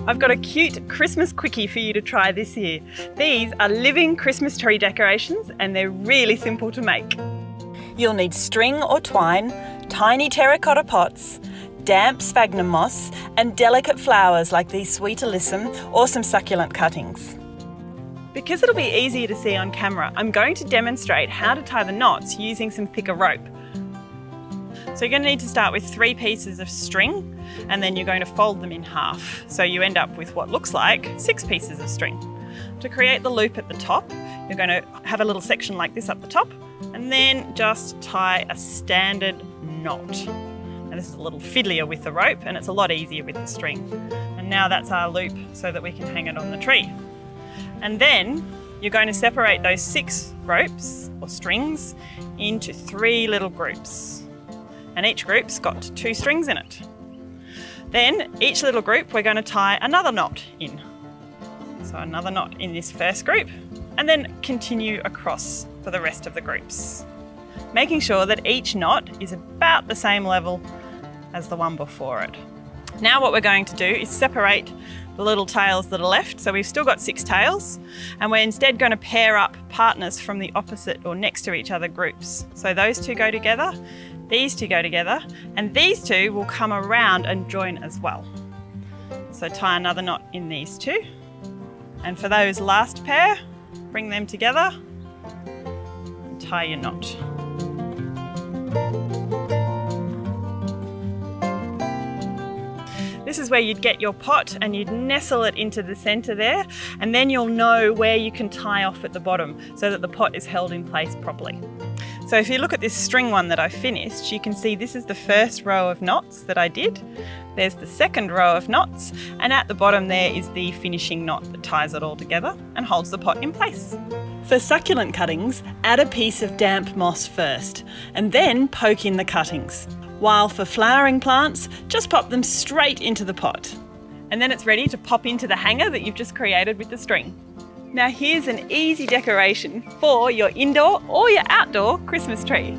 I've got a cute Christmas quickie for you to try this year. These are living Christmas tree decorations and they're really simple to make. You'll need string or twine, tiny terracotta pots, damp sphagnum moss and delicate flowers like these sweet alyssum or some succulent cuttings. Because it'll be easier to see on camera, I'm going to demonstrate how to tie the knots using some thicker rope. So you're going to need to start with 3 pieces of string and then you're going to fold them in half. So you end up with what looks like 6 pieces of string. To create the loop at the top, you're going to have a little section like this up the top and then just tie a standard knot. And this is a little fiddlier with the rope and it's a lot easier with the string. And now that's our loop so that we can hang it on the tree. And then you're going to separate those 6 ropes or strings into 3 little groups. And each group's got 2 strings in it. Then each little group we're going to tie another knot in. So another knot in this first group and then continue across for the rest of the groups. Making sure that each knot is about the same level as the one before it. Now what we're going to do is separate the little tails that are left. So we've still got 6 tails and we're instead going to pair up partners from the opposite or next to each other groups. So those 2 go together, these 2 go together, and these 2 will come around and join as well. So tie another knot in these 2. And for those last pair, bring them together and tie your knot. This is where you'd get your pot and you'd nestle it into the centre there, and then you'll know where you can tie off at the bottom so that the pot is held in place properly. So if you look at this string one that I finished, you can see this is the first row of knots that I did. There's the second row of knots, and at the bottom there is the finishing knot that ties it all together and holds the pot in place. For succulent cuttings, add a piece of damp moss first, and then poke in the cuttings. While for flowering plants, just pop them straight into the pot. And then it's ready to pop into the hanger that you've just created with the string. Now here's an easy decoration for your indoor or your outdoor Christmas tree.